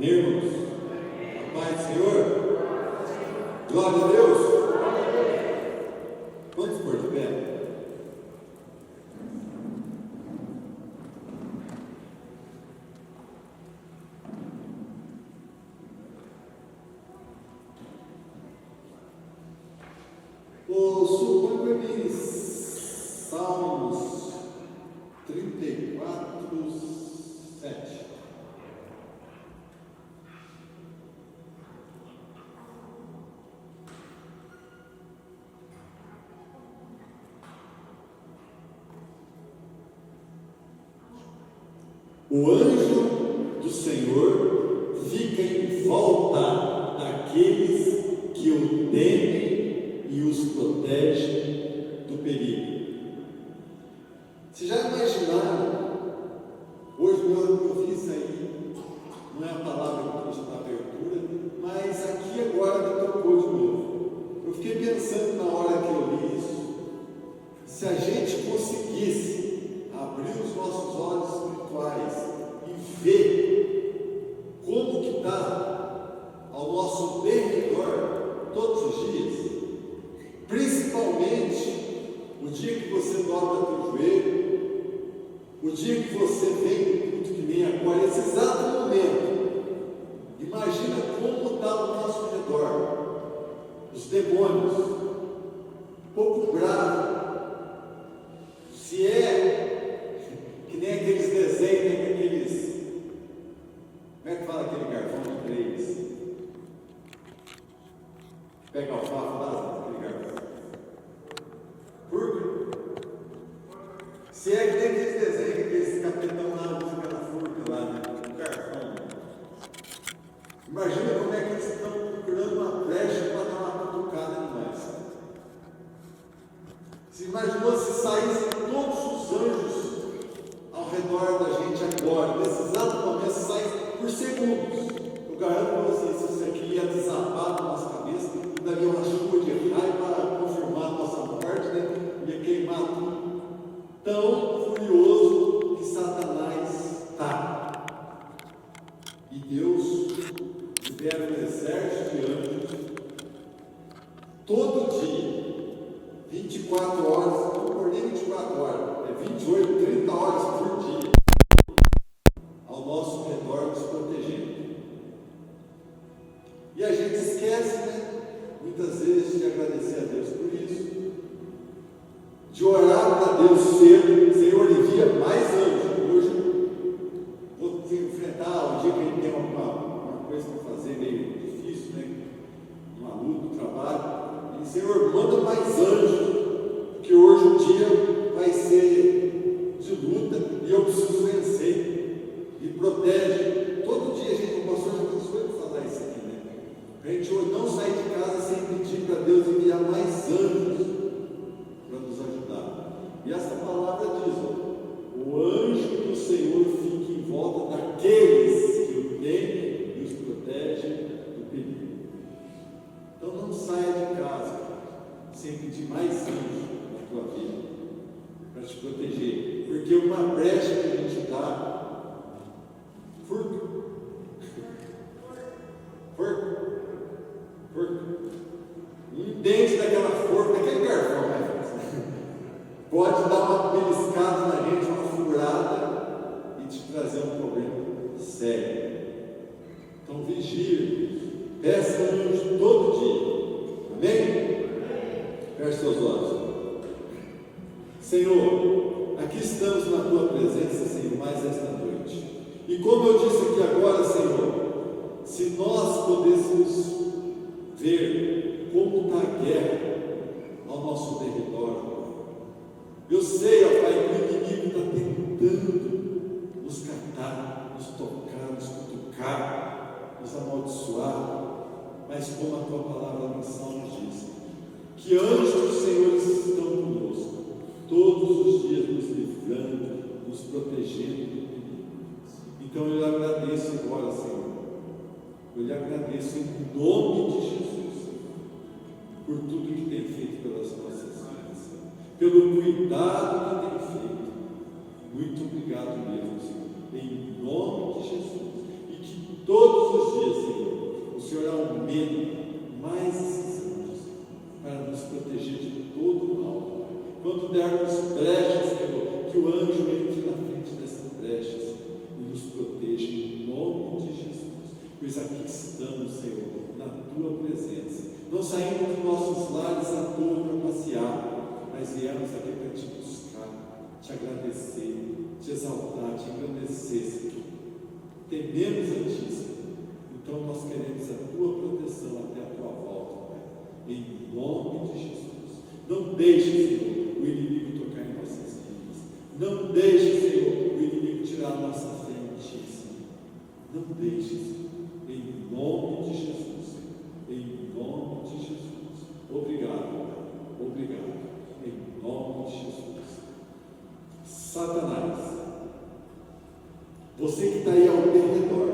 Irmãos, a paz do Senhor, glória a Deus. Vamos pôr de pé. Suponho-me Salmos 34, 7. O anjo do Senhor fica em volta daqueles que o temem e os protege do perigo. Vocês já imaginaram? Hoje eu vi isso aí, não é a palavra que eu trouxe para a abertura, mas aqui agora me tocou de novo. Eu fiquei pensando na hora que eu li isso, se a gente conseguisse abrir os nossos olhos espirituais e ver como que está ao nosso derredor todos os dias, principalmente o dia que você dobra teu joelho, o dia que você vem no culto que nem agora, esse exato momento, imagina como está ao nosso redor, os demônios, um pouco bravo, se é que nem aqueles desenhos, né, aqueles, como é que fala aquele garfão de 3? Pega alfafa lá, aquele garfão. Furca? Se é que nem aqueles desenhos, aqueles capetão lá, usa aquela furca lá, né? Um garfão. Imagina como é que eles estão procurando uma brecha para dar uma cutucada em nós. Você imaginou se saíssem todos os anjos ao redor da gente agora, nesse exato momento, sai por segundos. Eu garanto para vocês, isso aqui ia desabar na nossa cabeça, daria uma chuva de raio para confirmar a nossa morte, né? Ia queimar tudo. Tão furioso que Satanás está. E Deus libera um exército de anjos todo dia, 24 horas, não por nem 24 horas, é 28, 30 horas por dia, ao nosso redor, nos protegendo. E a gente esquece, né, muitas vezes, de agradecer a Deus por isso, de orar para Deus cedo. Senhor, envia mais anjos. Hoje vou enfrentar o dia que a gente tem uma coisa para fazer meio difícil, né, uma luta, um trabalho, e Senhor, manda mais anjos, porque hoje o dia vai ser de luta e eu preciso vencer. E protege. Todo dia a gente, o pastor já cansou de falar isso aqui, né? A gente não sai de casa sem pedir para Deus enviar mais anjos para nos ajudar. E essa palavra diz: o anjo do Senhor fica em volta daqueles que o temem e os protege do perigo. Então não saia de casa sem pedir mais anjos na tua vida, para te proteger, porque uma brecha que a gente dá, furca, um dente daquela forca, daquele garfão, pode dar uma beliscada na gente, uma furada, e te trazer um problema sério. Então vigie, peça anjo todo dia, amém? Feche seus olhos. Senhor, aqui estamos na tua presença, Senhor, mais esta noite. E como eu disse aqui agora, Senhor, se nós pudéssemos ver como está a guerra ao nosso derredor, eu sei, ó Pai, que o inimigo está tentando nos catar, nos tocar, nos cutucar, nos amaldiçoar, mas como a tua palavra no Salmo diz, que anjos do Senhor estão conosco, todos os dias nos livrando, nos protegendo. Então eu lhe agradeço agora, Senhor, eu lhe agradeço em nome de Jesus, por tudo que tem feito pelas nossas vidas, pelo cuidado que tem feito. Muito obrigado mesmo, Senhor, em nome de Jesus, e que que todos os dias, Senhor, o Senhor aumenta mais esses anjos para nos proteger de todo o mal. Quando dermos brechas, Senhor, que o anjo entre na frente dessas brechas e nos proteja em nome de Jesus. Pois aqui estamos, Senhor, na Tua presença. Não saímos dos nossos lares à toa para passear, mas viemos aqui para Te buscar, Te agradecer, Te exaltar, Te engrandecer, Senhor. Tememos a Ti, Senhor. Então nós queremos a Tua proteção até a Tua volta, Pai. Em nome de Jesus. Não deixe, Senhor, o inimigo tocar em nossas vidas. Não deixe, Senhor, o inimigo tirar a nossa fé em Ti, Senhor. Não deixe, Senhor. Em nome de Jesus, Senhor. Em nome de Jesus. Obrigado, Pai. Obrigado. Em nome de Jesus. Satanás, você que está aí ao meu redor,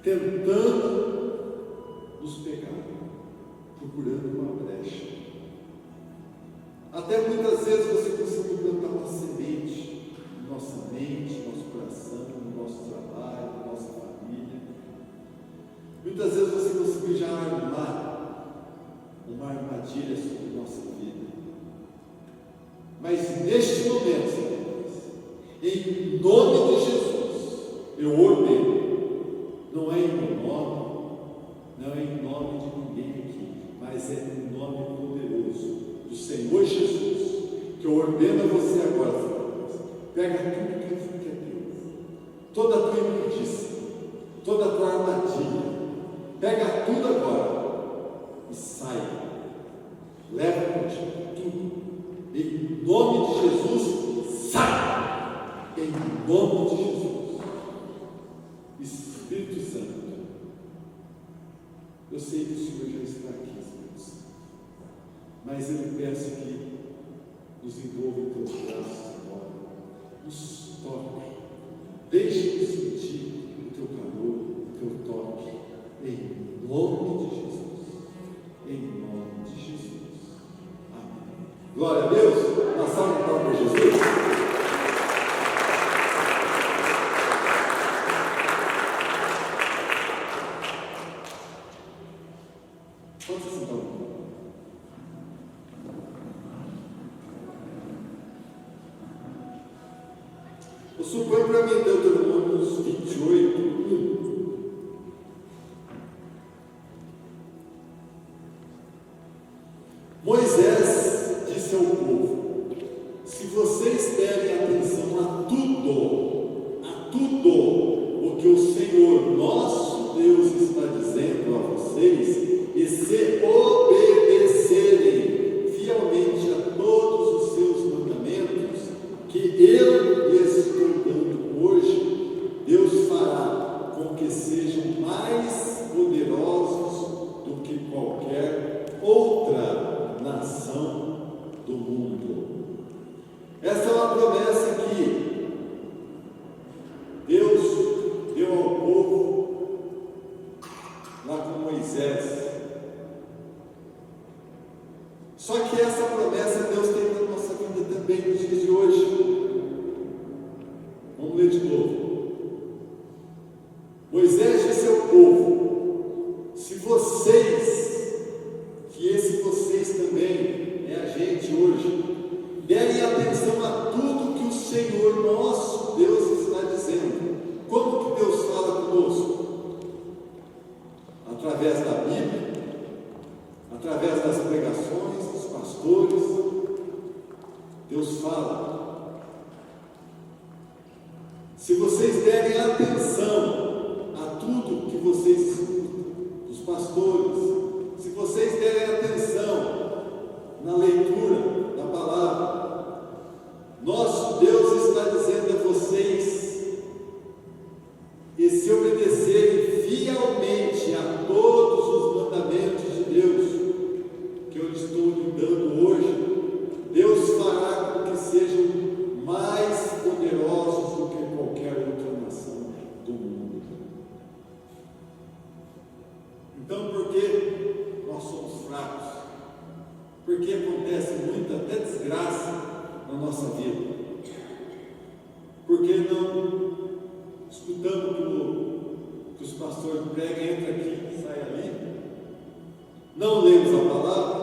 tentando nos pegar, procurando uma brecha. Até muitas vezes você conseguiu plantar uma semente na nossa mente, no nosso coração, no nosso trabalho, na nossa família. Muitas vezes você conseguiu já armar uma armadilha sobre a nossa vida. Mas neste momento, em nome de Jesus, eu ordeno, não é em meu nome, não é em nome de ninguém aqui, mas é em nome poderoso do Senhor Jesus, que eu ordeno a você agora, Satanás, pega tudo que é teu, toda a tua imundícia, toda a tua armadilha, pega tudo agora e sai, leva contigo tudo, em nome de Jesus, sai, em nome de Jesus. Espírito Santo, eu sei que o Senhor já está aqui, Espírito Santo, mas eu peço que nos envolva em teus braços agora, nos toque, deixe-nos sentir o teu calor, o teu toque, em nome de Jesus, em nome de Jesus. Amém. Glória a Deus. Uma salva de palmas para Jesus. Pode se sentar. Eu suponho para mim Deuteronômio 28, 1. Moisés disse ao povo: se vocês derem atenção a tudo o que o Senhor nosso Deus está dizendo a vocês, e se obedecerem fielmente a todos os seus mandamentos, que eu lhes estou dando hoje, Deus fará com que sejam mais poderosos do que qualquer outra nação do mundo. Essa é uma promessa que Deus deu ao povo lá com Moisés. Só que essa promessa Deus tem na nossa vida também nos dias de hoje. Vamos ler de novo. Moisés disse ao povo: se vocês, que esse vocês também é a gente hoje, derem atenção a tudo que o Senhor nosso Deus está dizendo. Como que Deus fala conosco? Através da Bíblia, através das pregações dos pastores. Deus fala. Se vocês derem atenção a tudo que vocês escutam dos pastores, se vocês derem atenção na leitura da palavra, nosso Deus está dizendo a vocês, e se obedecerem fielmente a todos os mandamentos de Deus que eu estou lhe dando hoje, Deus fará com que sejam mais poderosos do que qualquer outra nação do mundo. Então, por que nós somos fracos? Porque acontece muita até desgraça na nossa vida. Porque não escutamos o que pastores pregam, entra aqui, sai ali. Não lemos a palavra,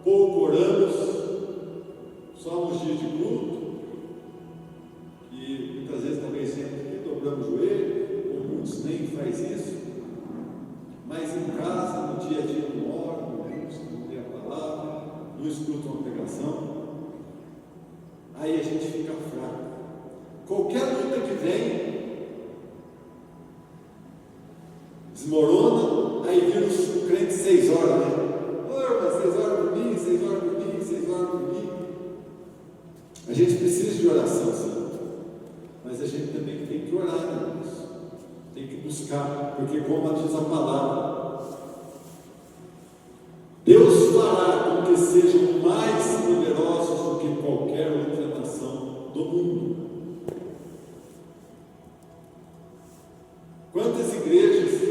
pouco oramos, só nos dias de culto, e muitas vezes também sempre aqui dobramos o joelho, ou muitos nem faz isso, mas em casa, no dia a dia, não oram, não lê a palavra, não escutam a pregação, aí a gente fica fraco. Qualquer luta que vem, desmorona, aí vira os crentes 6 horas, né? Mas 6 horas por mim, 6 horas por mim, 6 horas por mim. A gente precisa de oração, sim, mas a gente também tem que orar, né, irmãos? Tem que buscar, porque como diz a palavra, Deus fará com que sejam mais poderosos do que qualquer outra nação do mundo. Quantas igrejas,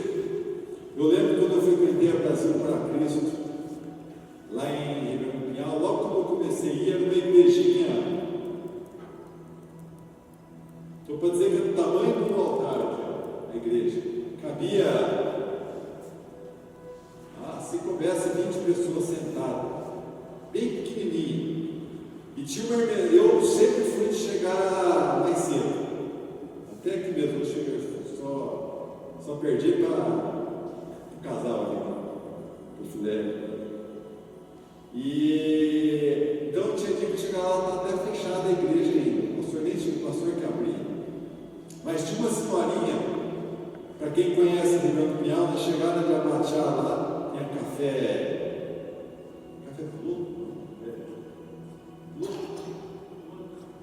eu lembro quando eu frequentei a Brasil para Cristo, lá em Ribeirão Pinhal, logo quando eu comecei a ir, era uma igrejinha, estou para dizer que é do tamanho do altar aqui, a igreja, cabia, se coubesse 20 pessoas sentadas, bem pequenininha, e tinha uma irmã, eu sempre fui de chegar mais cedo, até que mesmo eu cheguei, só perdi para o casal ali, para o filé. E então tinha que chegar lá, está até fechada a igreja ainda. O pastor nem tinha, o pastor que abria. Mas tinha uma senhorinha, para quem conhece de Ribeirão Pinhal, na chegada de Abateá lá, tinha café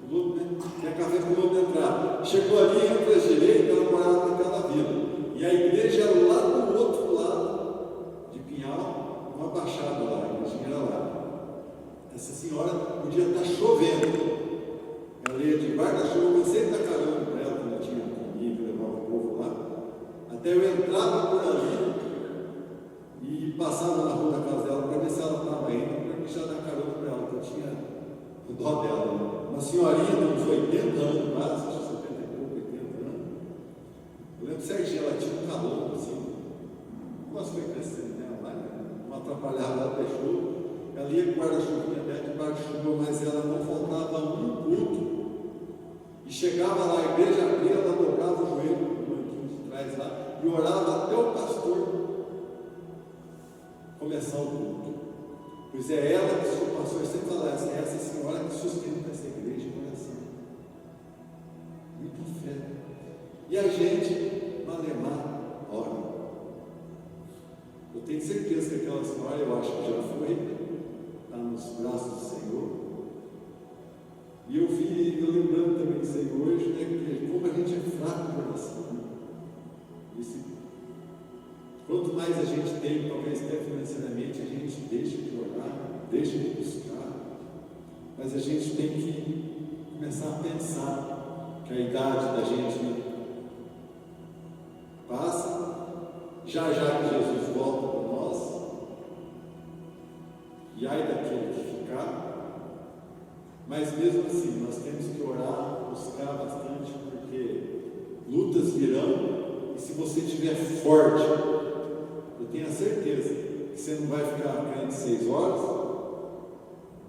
Clube, né? Tinha café Clube de entrada. Chegou ali, entre a direita, ela morava naquela vila. E a igreja era lá do outro lado de Pinhal, uma baixada lá, a igreja era lá. Essa senhora podia estar chovendo. Ela ia de guarda-chuva, eu sempre dar carona para ela, quando eu tinha comida, levava o povo lá. Até eu entrava por ali e passava na rua da casa dela para ver se ela estava indo, para me já dar carona para ela, porque eu tinha o dó dela. Né? Uma senhorinha de uns 80 anos, quase, acho que 70 e pouco, 80 anos. Eu lembro certinho, ela tinha um calor assim, o negócio foi crescendo nela lá, não atrapalhava, ela deixou. Ela ia com guarda-chuvinha até debaixo de chuva, mas ela não faltava um culto. E chegava lá, a igreja abria, ela dobrava o joelho no banquinho de trás lá e orava até o pastor começar o culto. Pois é ela que o pastor sempre fala, é essa senhora que sustenta essa igreja em oração. Muita fé. E a gente, malemar, ora. Eu tenho certeza que aquela senhora, eu acho que já foi, está nos braços do Senhor. E eu lembrando também disso aí hoje, né, que como a gente é fraco em oração. Quanto mais a gente tem, talvez até financeiramente, a gente deixa de orar, deixa de buscar. Mas a gente tem que começar a pensar que a idade da gente passa, já que Jesus volta para nós, e ai daquele que ficar, mas mesmo assim nós temos que orar, buscar bastante, porque lutas virão, e se você estiver forte, eu tenho a certeza que você não vai ficar crente 6 horas,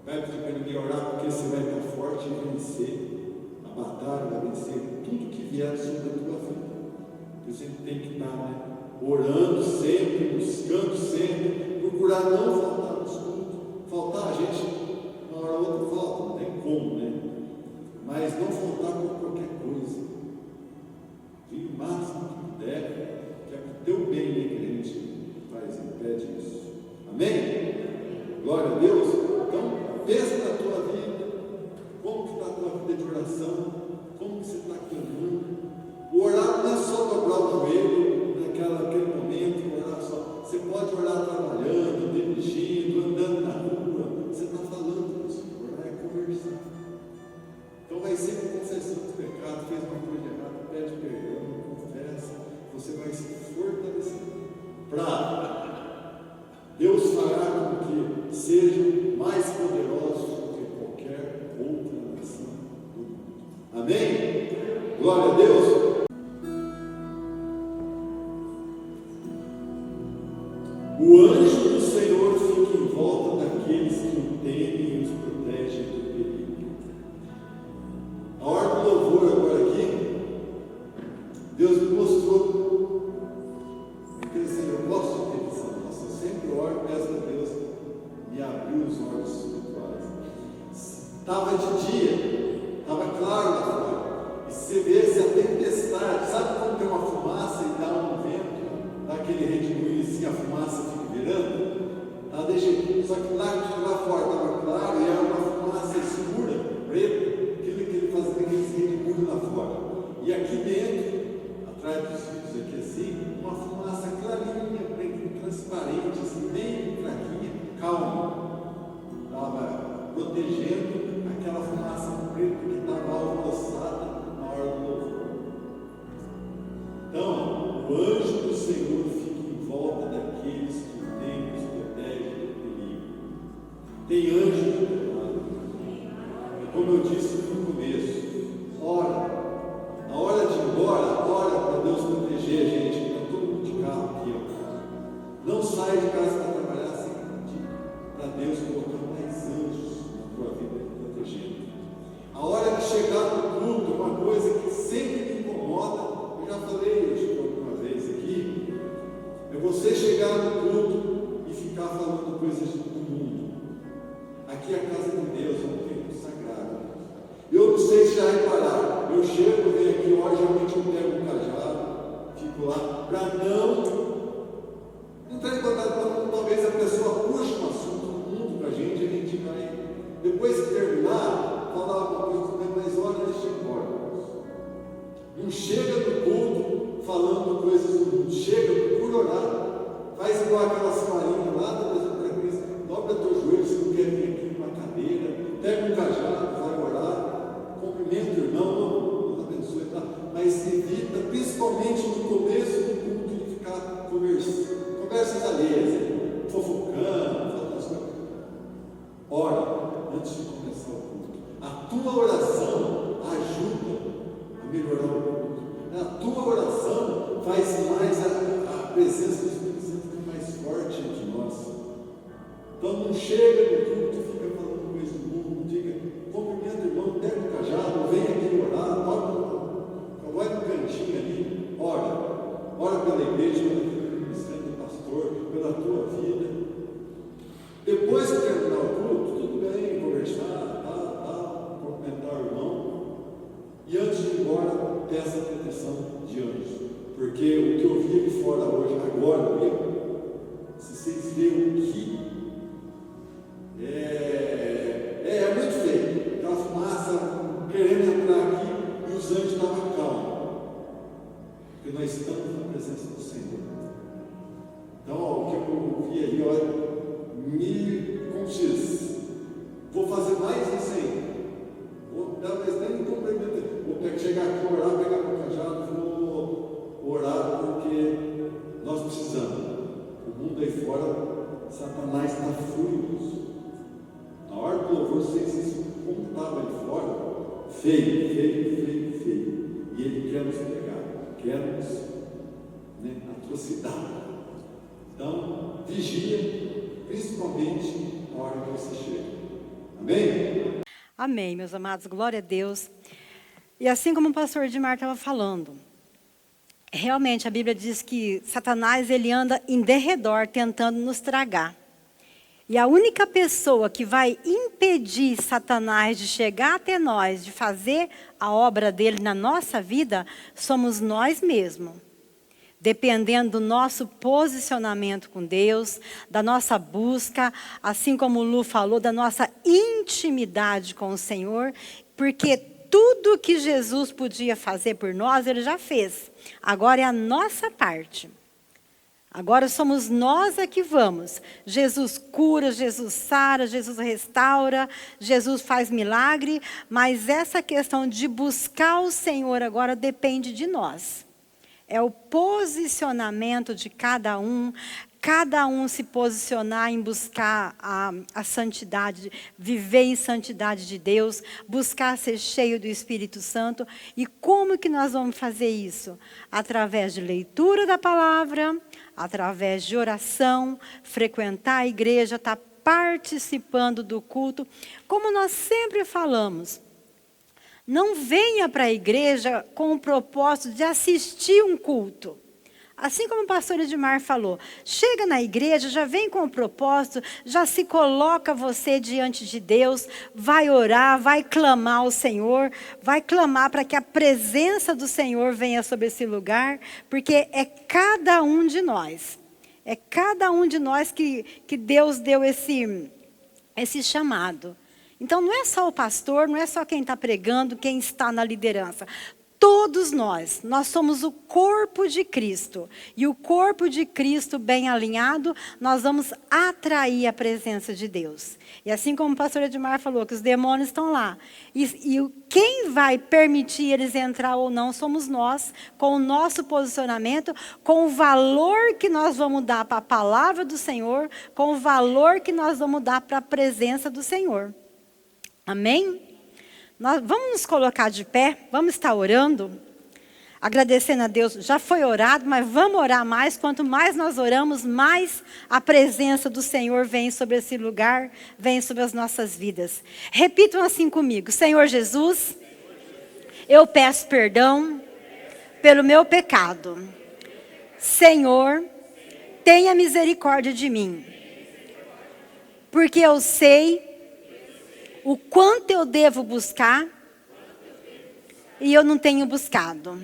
vai pedir para ninguém orar, porque você vai estar forte e vencer a batalha, vai vencer tudo que vier sobre a tua vida. Você tem que estar, né, orando sempre, buscando sempre, procurar não faltar no estudo. Faltar, a gente, uma hora ou outra falta, não tem como, né? Mas não faltar com qualquer coisa. E o máximo que puder, que é para o teu bem, né, que a gente faz e pede isso. Amém? Glória a Deus. Então, pensa na tua vida, como que está a tua vida de oração, como que você está clamando. O orar não é só dobrar o joelho naquele momento, orar só. Você pode orar trabalhando, dirigindo, andando na rua. Você está falando com o Senhor, orar é conversar. Então vai ser uma confessão do pecado, fez uma coisa errada, pede perdão, confessa. Você vai se fortalecer para Deus fará com que sejam mais poderosos do que qualquer outra nação do mundo. Amém? Glória a Deus. estava de dia, estava claro lá fora. E você vê se a tempestade, sabe quando tem uma fumaça e dá um vento, dá aquele redemoinho assim, a fumaça fica virando? Ela deixa, só que lá fora estava claro e era uma fumaça escura, preta, aquilo que ele fazia aqueles redemoinhos lá fora. E aqui dentro, atrás dos vidros aqui assim, uma fumaça clarinha, transparente, assim, bem fraquinha, calma. Estava protegendo aquela fumaça preta que estava alvoroçada na hora do louvor. Então, o anjo do Senhor fica em volta daqueles que o temem, os protege do perigo. Tem anjo do teu lado. E como eu disse no começo, ora. Na hora de ir embora, ora para Deus proteger a gente, que está todo mundo de carro aqui, ó. Não sai de casa para trabalhar sem pedir para Deus colocar mais anjos na tua vida protegendo. A hora de chegar no culto é uma coisa que sempre me incomoda. Eu já falei isso alguma vez aqui. É você chegar no culto e ficar falando coisas do mundo. Aqui é a casa de Deus, é um tempo sagrado. Eu não sei se já repararam. Eu chego, venho aqui, geralmente eu pego um cajado, fico lá, para não entrar em contato, talvez a pessoa puxe um assunto do mundo para a gente vai, depois que terminar, falar uma coisa, mas olha, deixa eu ir embora. Não chega no culto falando coisas do mundo, chega por orar, faz igual aquela senhorinha lá da igreja, dobra teu joelho, se não quer vir aqui numa cadeira, pega um cajado, vai orar, cumprimenta o irmão, mas evita, principalmente no começo do culto, de ficar conversas alheias, fofocando, falando as coisas. Ora, antes de começar o culto, a tua oração ajuda a melhorar o culto. A tua oração faz mais a presença do Espírito Santo ficar mais forte entre nós. Então não chega no culto e fica falando coisa do mundo, diga, cumprimenta o irmão, pega o cajado, vem aqui orar, vai no cantinho ali, ora pela igreja, pela vida do ministério do pastor, pela tua vida. Depois que terminar o culto, tudo bem, conversar, cumprimentar o irmão. E antes de ir embora, peça a proteção de anjos. Porque o que eu vi aqui fora hoje, agora mesmo, se vocês verem o que é muito feio. Aquela fumaça querendo entrar aqui e os anjos estavam calmos. Porque nós estamos na presença do Senhor. Então, o que eu vi aí, olha, como diz, vou fazer mais isso aí. Talvez nem me compreender. Vou chegar aqui, orar, pegar o cajado, vou orar porque nós precisamos. O mundo aí fora, Satanás está furioso. Na hora do louvor, vocês como estava aí fora, feio. E ele quer nos pegar, quer nos atrocidar. Então, vigia, principalmente na hora que você chega. Amém? Amém, meus amados, glória a Deus. E assim como o pastor Edmar estava falando, realmente a Bíblia diz que Satanás ele anda em derredor tentando nos tragar. E a única pessoa que vai impedir Satanás de chegar até nós, de fazer a obra dele na nossa vida, somos nós mesmos. Dependendo do nosso posicionamento com Deus, da nossa busca, assim como o Lu falou, da nossa intimidade com o Senhor, porque tudo que Jesus podia fazer por nós, Ele já fez. Agora é a nossa parte. Agora somos nós a que vamos. Jesus cura, Jesus sara, Jesus restaura, Jesus faz milagre, mas essa questão de buscar o Senhor agora depende de nós. É o posicionamento de cada um se posicionar em buscar a santidade, viver em santidade de Deus, buscar ser cheio do Espírito Santo. E como que nós vamos fazer isso? Através de leitura da palavra, através de oração, frequentar a igreja, estar participando do culto. Como nós sempre falamos, não venha para a igreja com o propósito de assistir um culto. Assim como o pastor Edmar falou, chega na igreja, já vem com o propósito, já se coloca você diante de Deus, vai orar, vai clamar ao Senhor, vai clamar para que a presença do Senhor venha sobre esse lugar, porque é cada um de nós. É cada um de nós que Deus deu esse chamado. Então, não é só o pastor, não é só quem está pregando, quem está na liderança. Todos nós somos o corpo de Cristo. E o corpo de Cristo bem alinhado, nós vamos atrair a presença de Deus. E assim como o pastor Edmar falou, que os demônios estão lá. E quem vai permitir eles entrar ou não somos nós, com o nosso posicionamento, com o valor que nós vamos dar para a palavra do Senhor, com o valor que nós vamos dar para a presença do Senhor. Amém? Vamos nos colocar de pé, vamos estar orando, agradecendo a Deus. Já foi orado, mas vamos orar mais. Quanto mais nós oramos, mais a presença do Senhor vem sobre esse lugar, vem sobre as nossas vidas. Repitam assim comigo: Senhor Jesus, eu peço perdão pelo meu pecado. Senhor, tenha misericórdia de mim, porque eu sei o quanto eu devo buscar e eu não tenho buscado.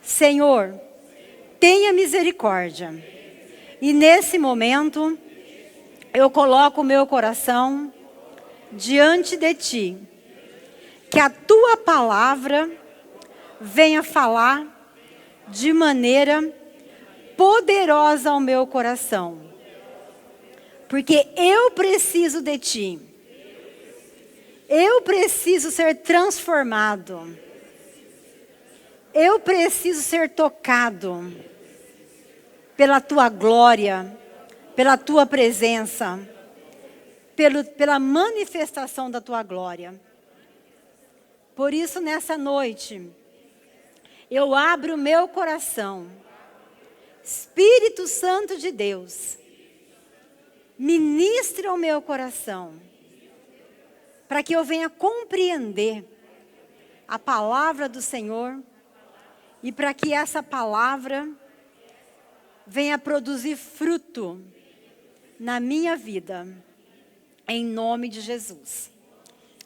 Senhor, tenha misericórdia. E nesse momento, eu coloco o meu coração diante de Ti. Que a Tua palavra venha falar de maneira poderosa ao meu coração. Porque eu preciso de Ti. Eu preciso ser transformado. Eu preciso ser tocado pela Tua glória, pela Tua presença, pela manifestação da Tua glória. Por isso, nessa noite, eu abro o meu coração. Espírito Santo de Deus, ministre ao meu coração, para que eu venha compreender a palavra do Senhor e para que essa palavra venha produzir fruto na minha vida, em nome de Jesus.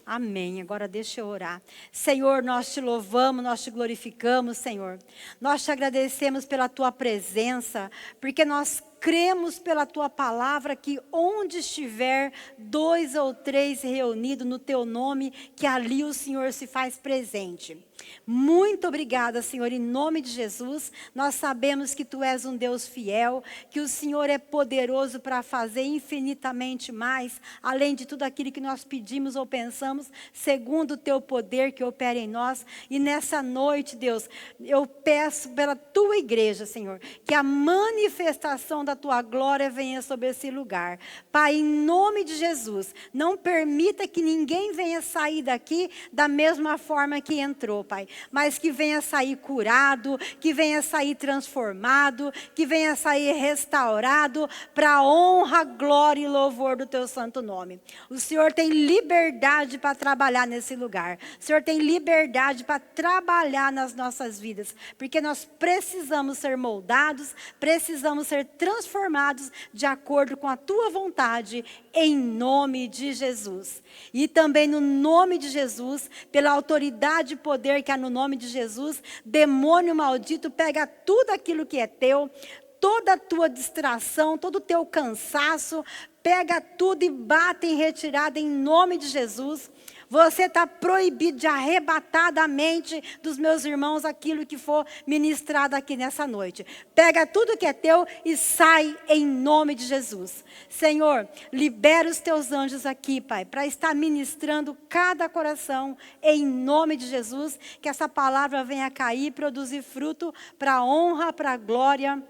Amém. Agora deixa eu orar. Senhor, nós te louvamos, nós te glorificamos, Senhor. Nós te agradecemos pela Tua presença, porque nós cremos pela Tua palavra que onde estiver 2 ou 3 reunidos no Teu nome, que ali o Senhor se faz presente. Muito obrigada, Senhor, em nome de Jesus. Nós sabemos que Tu és um Deus fiel, que o Senhor é poderoso para fazer infinitamente mais, além de tudo aquilo que nós pedimos ou pensamos, segundo o Teu poder que opera em nós. E nessa noite, Deus, eu peço pela Tua igreja, Senhor, que a manifestação da Tua glória venha sobre esse lugar. Pai, em nome de Jesus, não permita que ninguém venha sair daqui da mesma forma que entrou, Pai, mas que venha sair curado, que venha sair transformado, que venha sair restaurado, para a honra, glória e louvor do Teu santo nome. O Senhor tem liberdade para trabalhar nesse lugar. O Senhor tem liberdade para trabalhar nas nossas vidas, porque nós precisamos ser moldados, precisamos ser transformados de acordo com a Tua vontade, em nome de Jesus. E também no nome de Jesus, pela autoridade e poder que há no nome de Jesus, demônio maldito, pega tudo aquilo que é teu, toda a tua distração, todo o teu cansaço, pega tudo e bate em retirada em nome de Jesus. Você está proibido de arrebatar da mente dos meus irmãos aquilo que for ministrado aqui nessa noite. Pega tudo que é teu e sai em nome de Jesus. Senhor, libera os Teus anjos aqui, Pai, para estar ministrando cada coração em nome de Jesus. Que essa palavra venha cair e produzir fruto para a honra, para a glória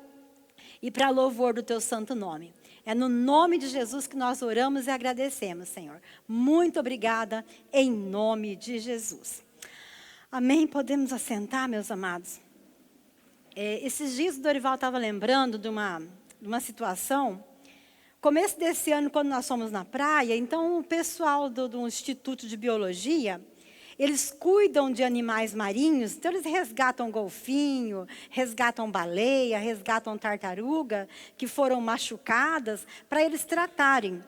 e para louvor do Teu santo nome. É no nome de Jesus que nós oramos e agradecemos, Senhor. Muito obrigada, em nome de Jesus. Amém? Podemos assentar, meus amados? Esses dias o Dorival estava lembrando de uma situação. Começo desse ano, quando nós fomos na praia, então o pessoal do Instituto de Biologia, eles cuidam de animais marinhos, então eles resgatam golfinho, resgatam baleia, resgatam tartaruga, que foram machucadas, para eles tratarem.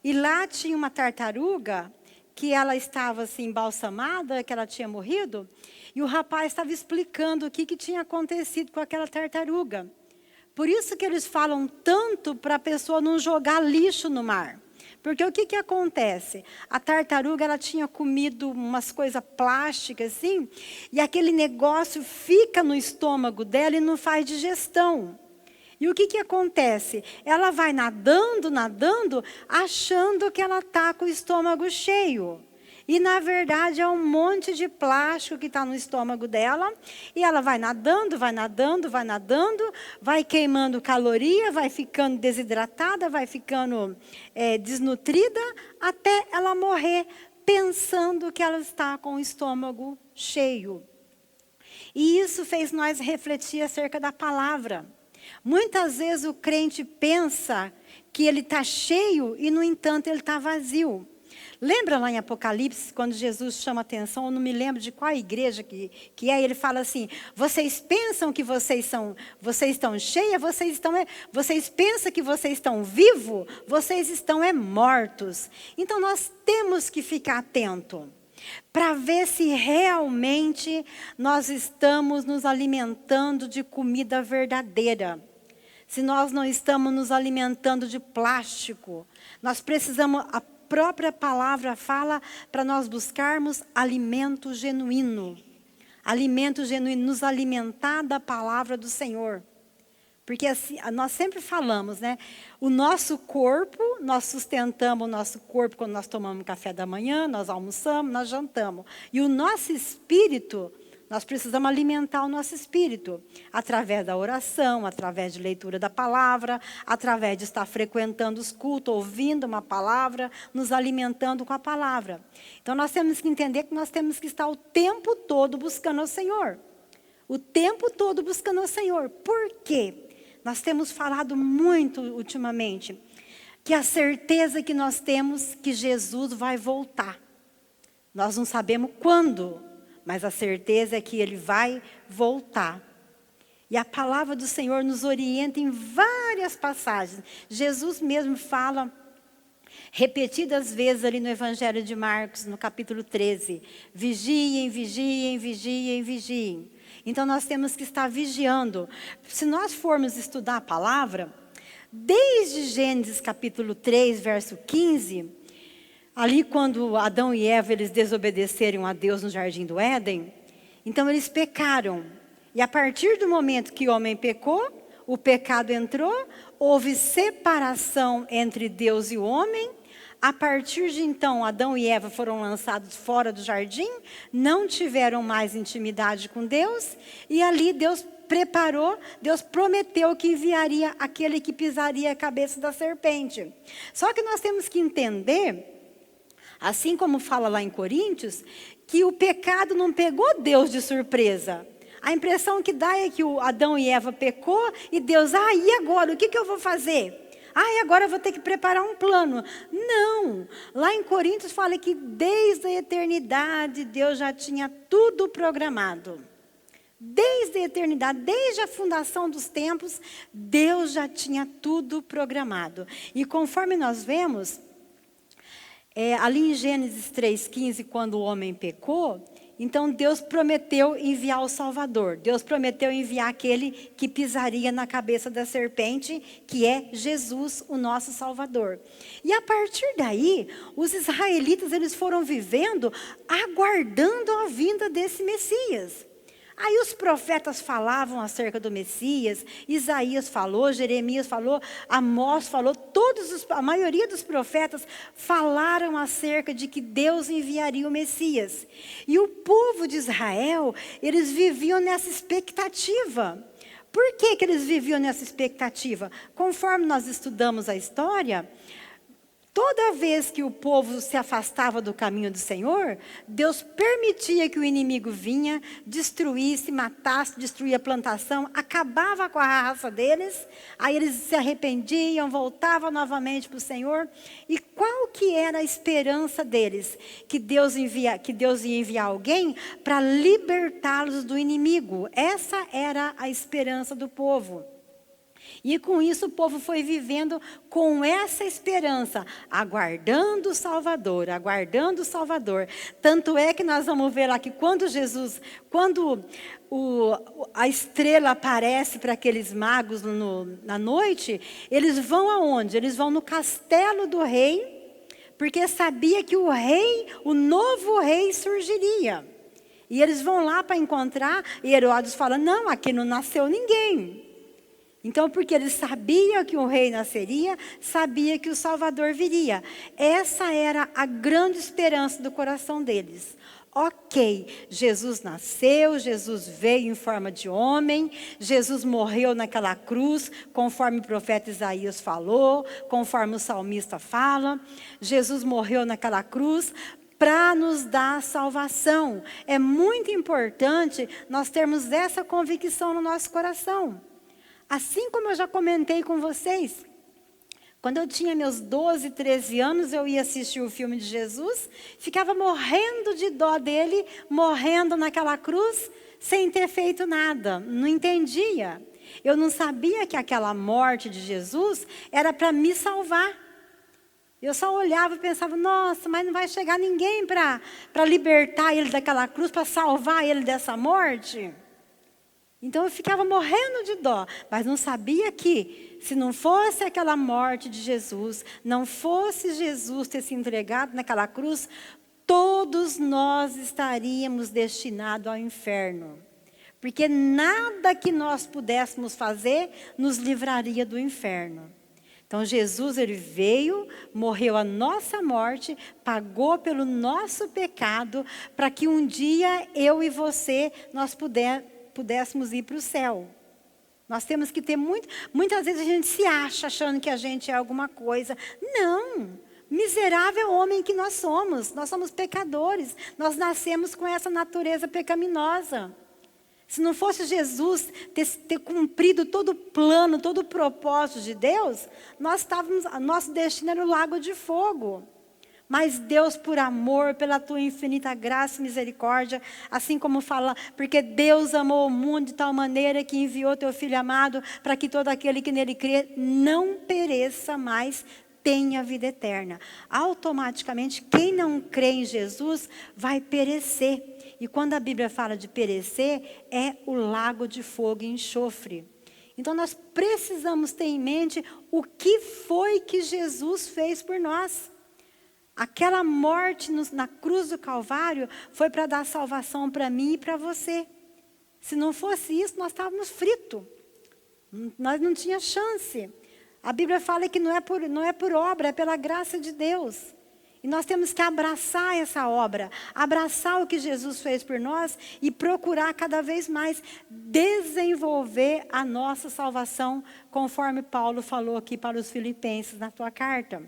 E lá tinha uma tartaruga, que ela estava assim, embalsamada, que ela tinha morrido, e o rapaz estava explicando o que tinha acontecido com aquela tartaruga. Por isso que eles falam tanto para a pessoa não jogar lixo no mar. Porque o que acontece? A tartaruga, ela tinha comido umas coisas plásticas assim, e aquele negócio fica no estômago dela e não faz digestão. E o que acontece? Ela vai nadando, nadando, achando que ela está com o estômago cheio. E, na verdade, é um monte de plástico que está no estômago dela. E ela vai nadando, vai nadando, vai nadando, vai queimando caloria, vai ficando desidratada, vai ficando desnutrida, até ela morrer, pensando que ela está com o estômago cheio. E isso fez nós refletir acerca da palavra. Muitas vezes o crente pensa que ele está cheio e, no entanto, ele está vazio. Lembra lá em Apocalipse, quando Jesus chama atenção, eu não me lembro de qual igreja que é, ele fala assim, vocês pensam que vocês estão cheios, vocês pensam que vocês estão vivos, vocês estão mortos. Então nós temos que ficar atentos, para ver se realmente nós estamos nos alimentando de comida verdadeira. Se nós não estamos nos alimentando de plástico, nós precisamos... A própria palavra fala para nós buscarmos alimento genuíno. Alimento genuíno, nos alimentar da palavra do Senhor. Porque assim, nós sempre falamos, né? O nosso corpo, nós sustentamos o nosso corpo quando nós tomamos café da manhã, nós almoçamos, nós jantamos. E o nosso espírito, nós precisamos alimentar o nosso espírito. Através da oração, através de leitura da palavra, através de estar frequentando os cultos, ouvindo uma palavra, nos alimentando com a palavra. Então nós temos que entender que nós temos que estar o tempo todo buscando o Senhor. O tempo todo buscando o Senhor. Por quê? Nós temos falado muito ultimamente que a certeza que nós temos que Jesus vai voltar. Nós não sabemos quando, mas a certeza é que Ele vai voltar. E a palavra do Senhor nos orienta em várias passagens. Jesus mesmo fala repetidas vezes ali no Evangelho de Marcos, no capítulo 13. Vigiem, vigiem, vigiem, vigiem. Então nós temos que estar vigiando. Se nós formos estudar a palavra, desde Gênesis capítulo 3, verso 15, ali quando Adão e Eva eles desobedeceram a Deus no jardim do Éden, então eles pecaram. E a partir do momento que o homem pecou, o pecado entrou, houve separação entre Deus e o homem. A partir de então, Adão e Eva foram lançados fora do jardim, não tiveram mais intimidade com Deus, e ali Deus preparou, Deus prometeu que enviaria aquele que pisaria a cabeça da serpente. Só que nós temos que entender, assim como fala lá em Coríntios, que o pecado não pegou Deus de surpresa. A impressão que dá é que o Adão e Eva pecou e Deus, e agora? O que eu vou fazer? E agora eu vou ter que preparar um plano. Não, lá em Coríntios fala que desde a eternidade Deus já tinha tudo programado. Desde a eternidade, desde a fundação dos tempos, Deus já tinha tudo programado. E conforme nós vemos, ali em Gênesis 3,15, quando o homem pecou, então Deus prometeu enviar o Salvador. Deus prometeu enviar aquele que pisaria na cabeça da serpente, que é Jesus, o nosso Salvador. E a partir daí, os israelitas eles foram vivendo, aguardando a vinda desse Messias. Aí os profetas falavam acerca do Messias, Isaías falou, Jeremias falou, Amós falou, a maioria dos profetas falaram acerca de que Deus enviaria o Messias. E o povo de Israel, eles viviam nessa expectativa. Por que eles viviam nessa expectativa? Conforme nós estudamos a história, toda vez que o povo se afastava do caminho do Senhor, Deus permitia que o inimigo vinha, destruísse, matasse, destruía a plantação, acabava com a raça deles, aí eles se arrependiam, voltavam novamente para o Senhor. E qual que era a esperança deles? Que Deus ia enviar alguém para libertá-los do inimigo. Essa era a esperança do povo. E com isso o povo foi vivendo com essa esperança, aguardando o Salvador, aguardando o Salvador. Tanto é que nós vamos ver lá que quando a estrela aparece para aqueles magos na noite, eles vão aonde? Eles vão no castelo do rei, porque sabia que o novo rei surgiria. E eles vão lá para encontrar, e Herodes fala, não, aqui não nasceu ninguém. Então, porque eles sabiam que o rei nasceria, sabia que o Salvador viria. Essa era a grande esperança do coração deles. Ok, Jesus nasceu, Jesus veio em forma de homem, Jesus morreu naquela cruz, conforme o profeta Isaías falou, conforme o salmista fala. Jesus morreu naquela cruz para nos dar salvação. É muito importante nós termos essa convicção no nosso coração. Assim como eu já comentei com vocês, quando eu tinha meus 12, 13 anos, eu ia assistir o filme de Jesus, ficava morrendo de dó dele, morrendo naquela cruz, sem ter feito nada, não entendia. Eu não sabia que aquela morte de Jesus era para me salvar. Eu só olhava e pensava, nossa, mas não vai chegar ninguém para libertar ele daquela cruz, para salvar ele dessa morte. Então eu ficava morrendo de dó, mas não sabia que se não fosse aquela morte de Jesus, não fosse Jesus ter se entregado naquela cruz, todos nós estaríamos destinados ao inferno. Porque nada que nós pudéssemos fazer nos livraria do inferno. Então Jesus, ele veio, morreu a nossa morte, pagou pelo nosso pecado, para que um dia eu e você, nós pudéssemos ir para o céu. Nós temos que ter muitas vezes a gente se acha achando que a gente é alguma coisa. Não, miserável homem que nós somos pecadores, nós nascemos com essa natureza pecaminosa. Se não fosse Jesus ter cumprido todo o plano, todo o propósito de Deus, nosso destino era o lago de fogo. Mas Deus, por amor, pela tua infinita graça e misericórdia, assim como fala, porque Deus amou o mundo de tal maneira que enviou teu Filho amado, para que todo aquele que nele crê não pereça, mas tenha vida eterna. Automaticamente, quem não crê em Jesus vai perecer. E quando a Bíblia fala de perecer, é o lago de fogo e enxofre. Então nós precisamos ter em mente o que foi que Jesus fez por nós. Aquela morte na cruz do Calvário foi para dar salvação para mim e para você. Se não fosse isso, nós estávamos fritos. Nós não tínhamos chance. A Bíblia fala que não é por obra, é pela graça de Deus. E nós temos que abraçar essa obra, abraçar o que Jesus fez por nós e procurar cada vez mais desenvolver a nossa salvação, conforme Paulo falou aqui para os Filipenses na tua carta.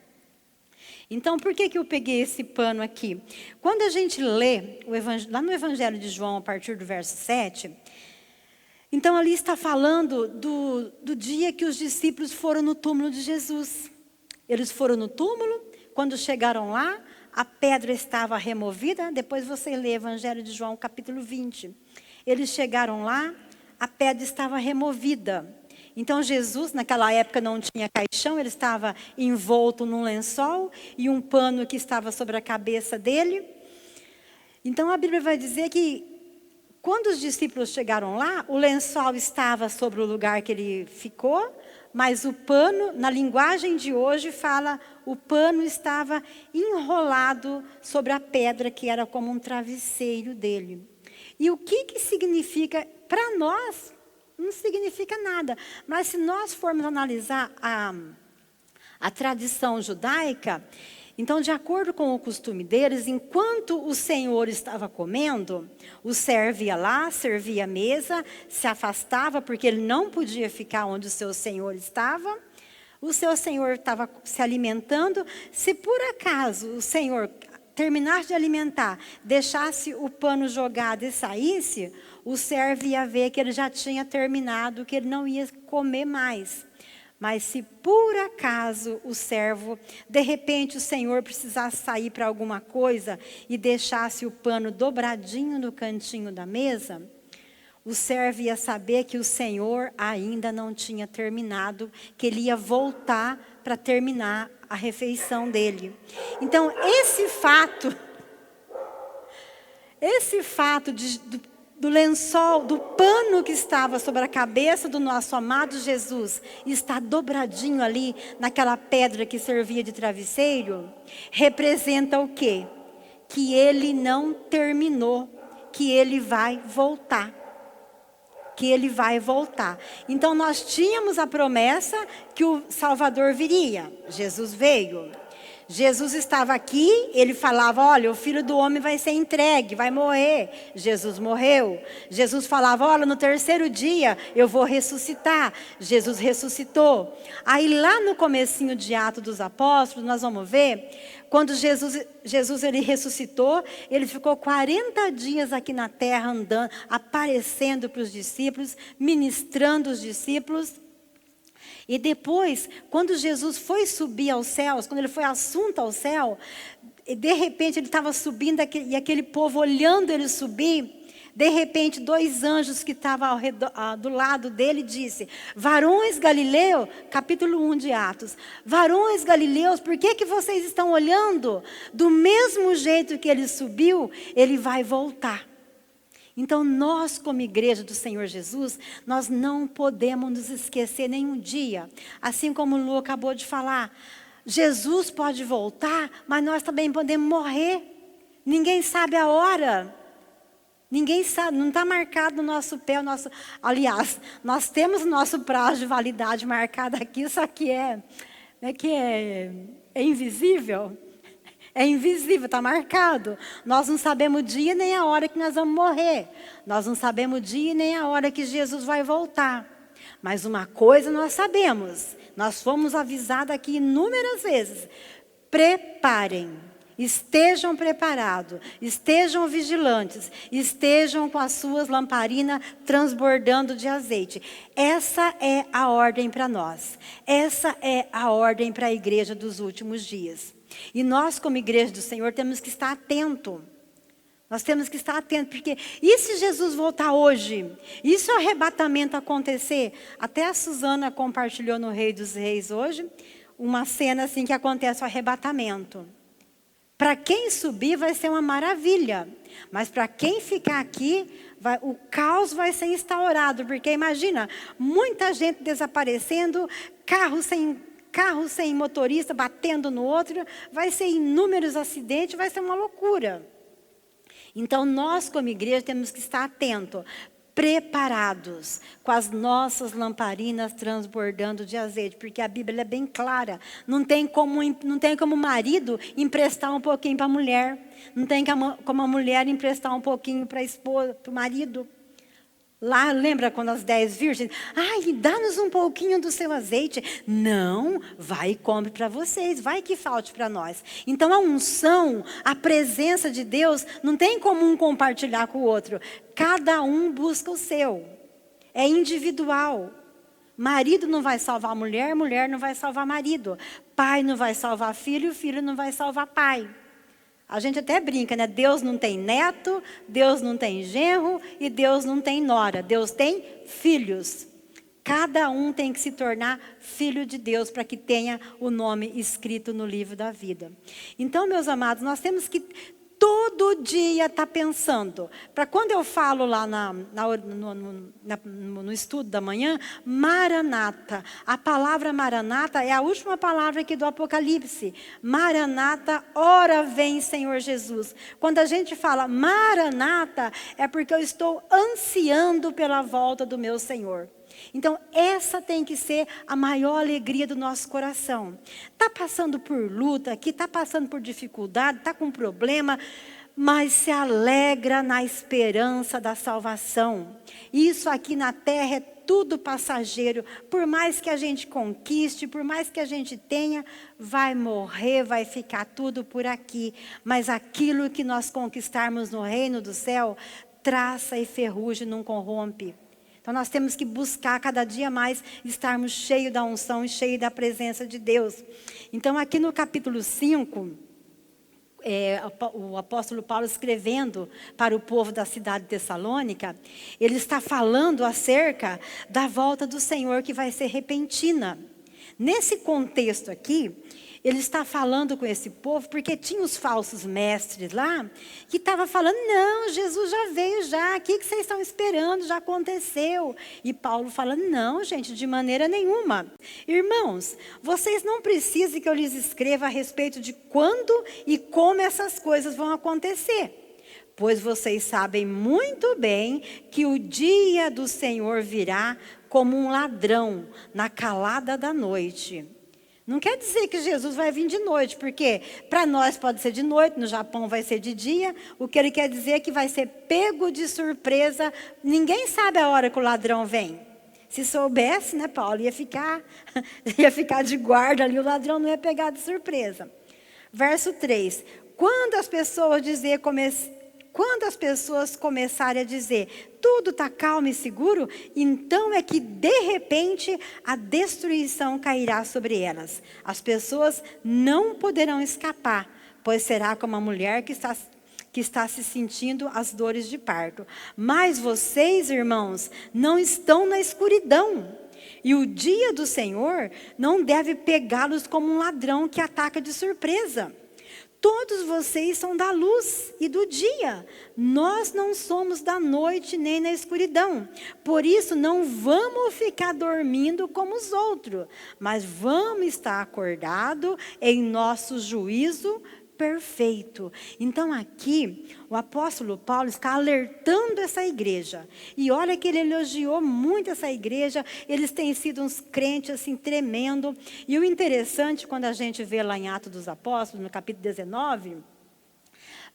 Então, por que eu peguei esse pano aqui? Quando a gente lê lá no Evangelho de João, a partir do verso 7, então ali está falando do dia que os discípulos foram no túmulo de Jesus. Eles foram no túmulo. Quando chegaram lá, a pedra estava removida. Depois você lê Evangelho de João, capítulo 20. Eles chegaram lá, a pedra estava removida. Então Jesus, naquela época não tinha caixão, ele estava envolto num lençol e um pano que estava sobre a cabeça dele. Então a Bíblia vai dizer que quando os discípulos chegaram lá, o lençol estava sobre o lugar que ele ficou, mas o pano, na linguagem de hoje, fala, o pano estava enrolado sobre a pedra, que era como um travesseiro dele. E o que significa, para nós, não significa nada. Mas se nós formos analisar a tradição judaica, então, de acordo com o costume deles, enquanto o Senhor estava comendo, o servo ia lá, servia a mesa, se afastava, porque ele não podia ficar onde o seu Senhor estava. O seu senhor estava se alimentando. Se por acaso o senhor terminasse de alimentar, deixasse o pano jogado e saísse, o servo ia ver que ele já tinha terminado, que ele não ia comer mais. Mas se por acaso o servo, de repente o senhor precisasse sair para alguma coisa e deixasse o pano dobradinho no cantinho da mesa, o servo ia saber que o senhor ainda não tinha terminado, que ele ia voltar para terminar a refeição dele. Então, esse fato do lençol, do pano que estava sobre a cabeça do nosso amado Jesus, está dobradinho ali naquela pedra que servia de travesseiro, representa o quê? Que ele não terminou, que ele vai voltar. Que ele vai voltar. Então nós tínhamos a promessa que o Salvador viria. Jesus veio. Jesus estava aqui, ele falava, olha, o Filho do Homem vai ser entregue, vai morrer. Jesus morreu. Jesus falava, olha, no terceiro dia eu vou ressuscitar. Jesus ressuscitou. Aí lá no comecinho de Atos dos Apóstolos, nós vamos ver, quando Jesus ele ressuscitou, ele ficou 40 dias aqui na terra andando, aparecendo para os discípulos, ministrando os discípulos. E depois, quando Jesus foi subir aos céus, quando ele foi assunto ao céu, de repente ele estava subindo e aquele povo olhando ele subir. De repente, 2 anjos que estavam do lado dele disse: varões Galileus, capítulo 1 de Atos, varões Galileus, por que vocês estão olhando? Do mesmo jeito que ele subiu, ele vai voltar. Então nós, como igreja do Senhor Jesus, nós não podemos nos esquecer nenhum dia. Assim como o Lu acabou de falar, Jesus pode voltar, mas nós também podemos morrer. Ninguém sabe a hora. Ninguém sabe, não está marcado no nosso pé. Aliás, nós temos o nosso prazo de validade marcado aqui, só que é invisível. É invisível, está marcado. Nós não sabemos o dia nem a hora que nós vamos morrer. Nós não sabemos o dia nem a hora que Jesus vai voltar. Mas uma coisa nós sabemos. Nós fomos avisados aqui inúmeras vezes. Preparem. Estejam preparados. Estejam vigilantes. Estejam com as suas lamparinas transbordando de azeite. Essa é a ordem para nós. Essa é a ordem para a igreja dos últimos dias. E nós, como igreja do Senhor, temos que estar atentos. Nós temos que estar atentos, porque e se Jesus voltar hoje? E se o arrebatamento acontecer? Até a Suzana compartilhou no Rei dos Reis hoje, uma cena assim que acontece o arrebatamento. Para quem subir vai ser uma maravilha, mas para quem ficar aqui, o caos vai ser instaurado, porque imagina, muita gente desaparecendo, carro sem motorista, batendo no outro, vai ser inúmeros acidentes, vai ser uma loucura. Então, nós como igreja temos que estar atentos, preparados, com as nossas lamparinas transbordando de azeite, porque a Bíblia é bem clara, não tem como o marido emprestar um pouquinho para a mulher, não tem como a mulher emprestar um pouquinho para a esposa, para o marido. Lá, lembra quando as 10 virgens? Ai, dá-nos um pouquinho do seu azeite. Não, vai e compre para vocês, vai que falte para nós. Então a unção, a presença de Deus, não tem como um compartilhar com o outro. Cada um busca o seu. É individual. Marido não vai salvar mulher, mulher não vai salvar marido. Pai não vai salvar filho, filho não vai salvar pai. A gente até brinca, né? Deus não tem neto, Deus não tem genro e Deus não tem nora. Deus tem filhos. Cada um tem que se tornar filho de Deus para que tenha o nome escrito no livro da vida. Então, meus amados, nós temos que todo dia estar pensando. Para quando eu falo lá no estudo da manhã, Maranata. A palavra Maranata é a última palavra aqui do Apocalipse. Maranata, ora vem Senhor Jesus. Quando a gente fala Maranata, é porque eu estou ansiando pela volta do meu Senhor. Então, essa tem que ser a maior alegria do nosso coração. Está passando por luta, está passando por dificuldade, está com problema, mas se alegra na esperança da salvação. Isso aqui na terra é tudo passageiro. Por mais que a gente conquiste, por mais que a gente tenha, vai morrer, vai ficar tudo por aqui. Mas aquilo que nós conquistarmos no reino do céu, traça e ferrugem, não corrompe. Então nós temos que buscar cada dia mais estarmos cheios da unção e cheios da presença de Deus. Então aqui no capítulo 5, o apóstolo Paulo escrevendo para o povo da cidade de Tessalônica, ele está falando acerca da volta do Senhor que vai ser repentina. Nesse contexto aqui, ele está falando com esse povo, porque tinha os falsos mestres lá, que estavam falando, não, Jesus já veio já, o que vocês estão esperando? Já aconteceu. E Paulo falando, não, gente, de maneira nenhuma. Irmãos, vocês não precisam que eu lhes escreva a respeito de quando e como essas coisas vão acontecer. Pois vocês sabem muito bem que o dia do Senhor virá como um ladrão na calada da noite. Não quer dizer que Jesus vai vir de noite, porque para nós pode ser de noite, no Japão vai ser de dia. O que ele quer dizer é que vai ser pego de surpresa. Ninguém sabe a hora que o ladrão vem. Se soubesse, né, Paulo, ia ficar de guarda ali, o ladrão não ia pegar de surpresa. Verso 3. Quando as pessoas começarem a dizer, tudo está calmo e seguro, então é que de repente a destruição cairá sobre elas. As pessoas não poderão escapar, pois será como a mulher que está se sentindo as dores de parto. Mas vocês, irmãos, não estão na escuridão. E o dia do Senhor não deve pegá-los como um ladrão que ataca de surpresa. Todos vocês são da luz e do dia. Nós não somos da noite nem na escuridão. Por isso, não vamos ficar dormindo como os outros, mas vamos estar acordados em nosso juízo perfeito. Então aqui, o apóstolo Paulo está alertando essa igreja. E olha que ele elogiou muito essa igreja. Eles têm sido uns crentes assim tremendo. E o interessante, quando a gente vê lá em Atos dos Apóstolos, no capítulo 19,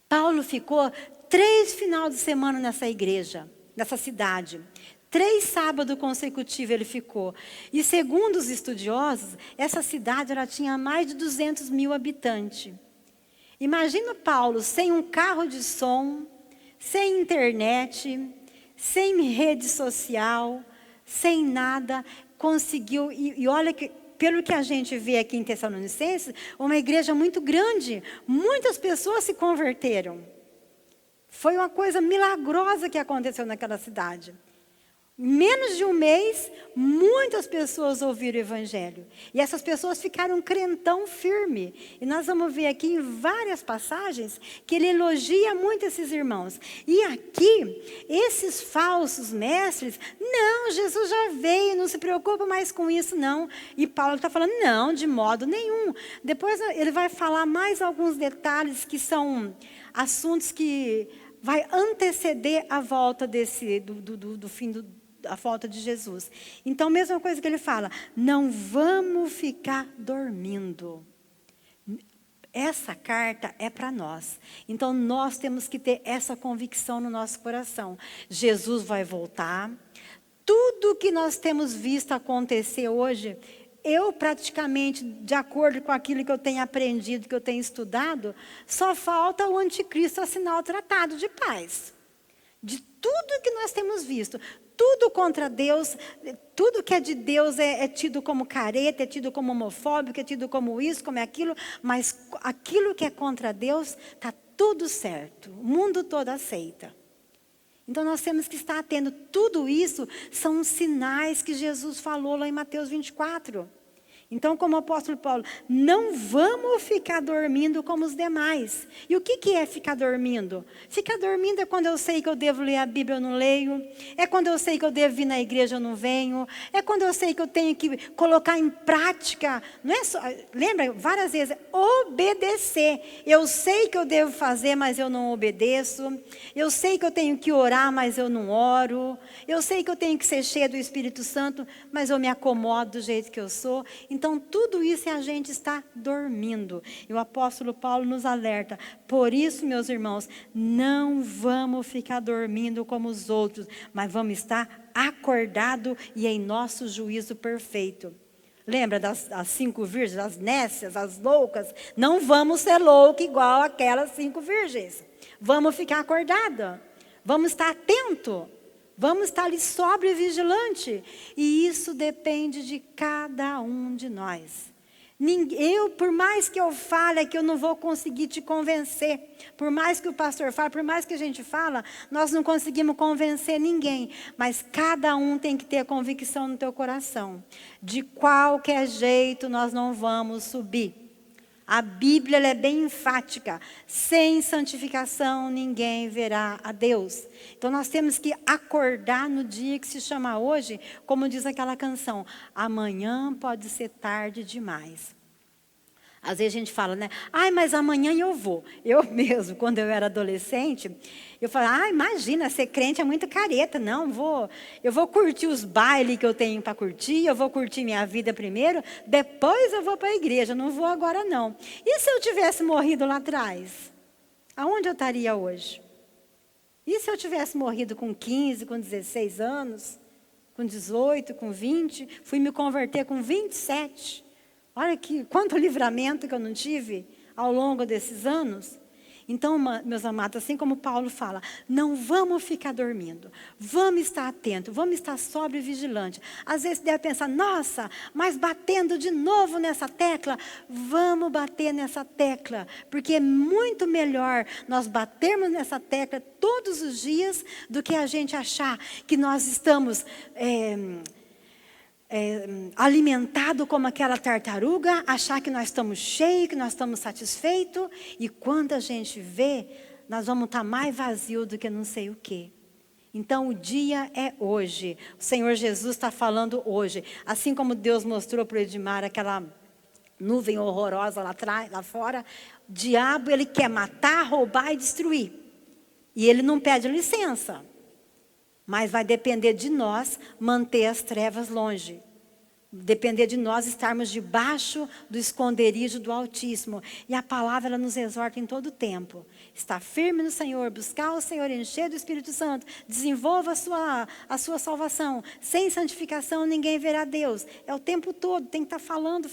Paulo ficou 3 finais de semana nessa igreja, nessa cidade. 3 sábados consecutivos ele ficou. E segundo os estudiosos, essa cidade ela tinha mais de 200 mil habitantes. Imagina Paulo sem um carro de som, sem internet, sem rede social, sem nada, conseguiu, e olha que, pelo que a gente vê aqui em Tessalonicenses, uma igreja muito grande, muitas pessoas se converteram. Foi uma coisa milagrosa que aconteceu naquela cidade. Em menos de um mês, muitas pessoas ouviram o evangelho. E essas pessoas ficaram crentão firme. E nós vamos ver aqui em várias passagens que ele elogia muito esses irmãos. E aqui, esses falsos mestres, não, Jesus já veio, não se preocupa mais com isso não. E Paulo está falando, não, de modo nenhum. Depois ele vai falar mais alguns detalhes que são assuntos que vai anteceder a volta do fim a volta de Jesus. Então, mesma coisa que ele fala, não vamos ficar dormindo. Essa carta é para nós. Então, nós temos que ter essa convicção no nosso coração. Jesus vai voltar. Tudo que nós temos visto acontecer hoje, eu praticamente, de acordo com aquilo que eu tenho aprendido, que eu tenho estudado, só falta o anticristo assinar o tratado de paz. De tudo que nós temos visto, tudo contra Deus, tudo que é de Deus é tido como careta, é tido como homofóbico, é tido como isso, como aquilo, mas aquilo que é contra Deus, está tudo certo, o mundo todo aceita. Então nós temos que estar atento, tudo isso são sinais que Jesus falou lá em Mateus 24. Então, como o apóstolo Paulo, não vamos ficar dormindo como os demais. E o que é ficar dormindo? Ficar dormindo é quando eu sei que eu devo ler a Bíblia, eu não leio. É quando eu sei que eu devo vir na igreja, eu não venho. É quando eu sei que eu tenho que colocar em prática. Não é só, lembra, várias vezes, obedecer. Eu sei que eu devo fazer, mas eu não obedeço. Eu sei que eu tenho que orar, mas eu não oro. Eu sei que eu tenho que ser cheia do Espírito Santo, mas eu me acomodo do jeito que eu sou. Então, tudo isso é a gente estar dormindo. E o apóstolo Paulo nos alerta. Por isso, meus irmãos, não vamos ficar dormindo como os outros, mas vamos estar acordado e em nosso juízo perfeito. Lembra das 5 virgens, as nécias, as loucas? Não vamos ser loucos igual aquelas 5 virgens. Vamos ficar acordados. Vamos estar atentos. Vamos estar ali sóbrio e vigilante. E isso depende de cada um de nós. Por mais que eu fale que eu não vou conseguir te convencer, por mais que o pastor fale, por mais que a gente fala, nós não conseguimos convencer ninguém, mas cada um tem que ter a convicção no teu coração, de qualquer jeito nós não vamos subir. A Bíblia ela é bem enfática, sem santificação ninguém verá a Deus. Então nós temos que acordar no dia que se chama hoje, como diz aquela canção, amanhã pode ser tarde demais. Às vezes a gente fala, né? Ai, mas amanhã eu vou. Eu mesmo, quando eu era adolescente, eu falava, imagina, ser crente é muito careta. Não, eu vou curtir os bailes que eu tenho para curtir, eu vou curtir minha vida primeiro, depois eu vou para a igreja, não vou agora não. E se eu tivesse morrido lá atrás? Aonde eu estaria hoje? E se eu tivesse morrido com 15, com 16 anos, com 18, com 20, fui me converter com 27? Olha quanto livramento que eu não tive ao longo desses anos. Então, meus amados, assim como Paulo fala, não vamos ficar dormindo. Vamos estar atentos, vamos estar sóbrio e vigilante. Às vezes deve pensar, nossa, mas batendo de novo nessa tecla. Vamos bater nessa tecla, porque é muito melhor nós batermos nessa tecla todos os dias do que a gente achar que nós estamos... alimentado como aquela tartaruga, achar que nós estamos cheios, que nós estamos satisfeitos, e quando a gente vê, nós vamos estar mais vazios do que não sei o quê. Então o dia é hoje, o Senhor Jesus está falando hoje, assim como Deus mostrou para o Edmar aquela nuvem horrorosa lá fora, o diabo ele quer matar, roubar e destruir, e ele não pede licença. Mas vai depender de nós manter as trevas longe. Depender de nós estarmos debaixo do esconderijo do Altíssimo. E a palavra ela nos exorta em todo o tempo. Estar firme no Senhor, buscar o Senhor, encher do Espírito Santo. Desenvolva a sua salvação. Sem santificação ninguém verá Deus. É o tempo todo, tem que estar falando.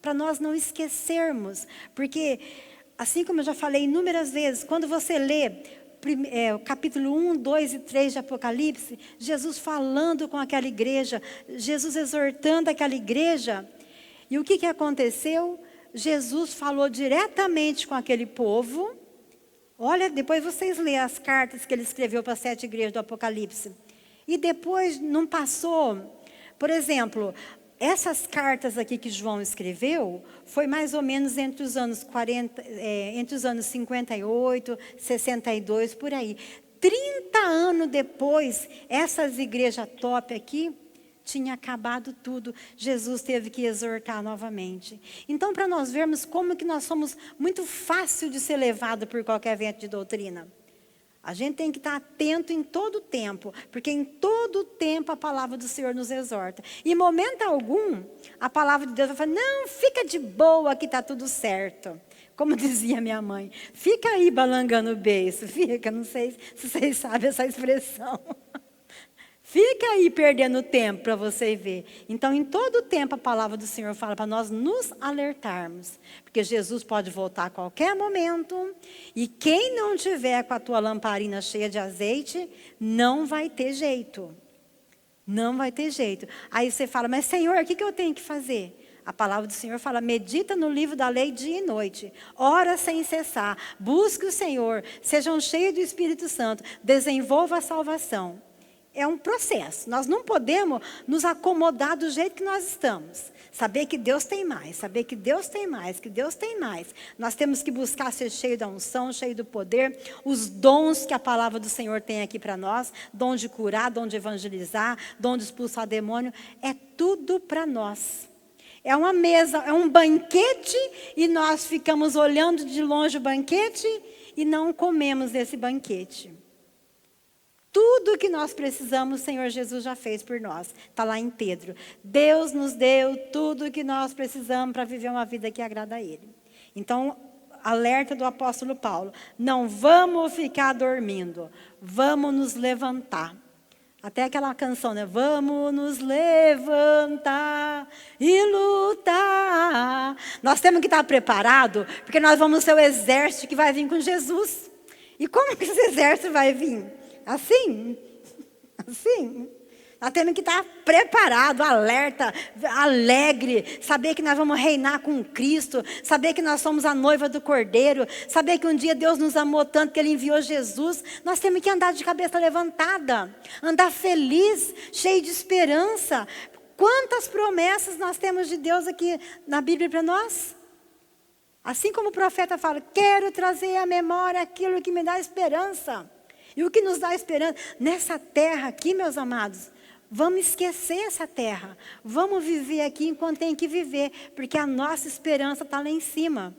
Para nós não esquecermos. Porque, assim como eu já falei inúmeras vezes, quando você lê... o capítulo 1, 2 e 3 de Apocalipse, Jesus falando com aquela igreja, Jesus exortando aquela igreja, e o que aconteceu? Jesus falou diretamente com aquele povo. Olha, depois vocês lêem as cartas que ele escreveu para as 7 igrejas do Apocalipse, e depois não passou, por exemplo, essas cartas aqui que João escreveu, foi mais ou menos entre os anos 58, 62, por aí. 30 anos depois, essas igrejas top aqui, tinha acabado tudo. Jesus teve que exortar novamente. Então, para nós vermos como que nós somos muito fácil de ser levado por qualquer vento de doutrina. A gente tem que estar atento em todo o tempo, porque em todo o tempo a palavra do Senhor nos exorta. Em momento algum, a palavra de Deus vai falar, não, fica de boa que está tudo certo. Como dizia minha mãe, fica aí balangando o beiço, fica, não sei se vocês sabem essa expressão. Fica aí perdendo tempo para você ver. Então, em todo o tempo, a palavra do Senhor fala para nós nos alertarmos. Porque Jesus pode voltar a qualquer momento. E quem não tiver com a tua lamparina cheia de azeite, não vai ter jeito. Não vai ter jeito. Aí você fala, mas Senhor, o que eu tenho que fazer? A palavra do Senhor fala, medita no livro da lei dia e noite. Ora sem cessar. Busque o Senhor. Sejam cheios do Espírito Santo. Desenvolva a salvação. É um processo. Nós não podemos nos acomodar do jeito que nós estamos. Saber que Deus tem mais. Saber que Deus tem mais. Que Deus tem mais. Nós temos que buscar ser cheio da unção, cheio do poder. Os dons que a palavra do Senhor tem aqui para nós. Dom de curar, dom de evangelizar, dom de expulsar demônio. É tudo para nós. É uma mesa, é um banquete e nós ficamos olhando de longe o banquete e não comemos desse banquete. Tudo que nós precisamos, o Senhor Jesus já fez por nós. Está lá em Pedro. Deus nos deu tudo que nós precisamos para viver uma vida que agrada a Ele. Então, alerta do apóstolo Paulo. Não vamos ficar dormindo. Vamos nos levantar. Até aquela canção, né? Vamos nos levantar e lutar. Nós temos que estar preparados, porque nós vamos ser o exército que vai vir com Jesus. E como que esse exército vai vir? Assim. Nós temos que estar preparado, alerta, alegre, saber que nós vamos reinar com Cristo, saber que nós somos a noiva do Cordeiro, saber que um dia Deus nos amou tanto que Ele enviou Jesus. Nós temos que andar de cabeça levantada, andar feliz, cheio de esperança. Quantas promessas nós temos de Deus aqui na Bíblia para nós? Assim como o profeta fala, quero trazer à memória aquilo que me dá esperança. E o que nos dá esperança? Nessa terra aqui, meus amados, vamos esquecer essa terra. Vamos viver aqui enquanto tem que viver, porque a nossa esperança está lá em cima.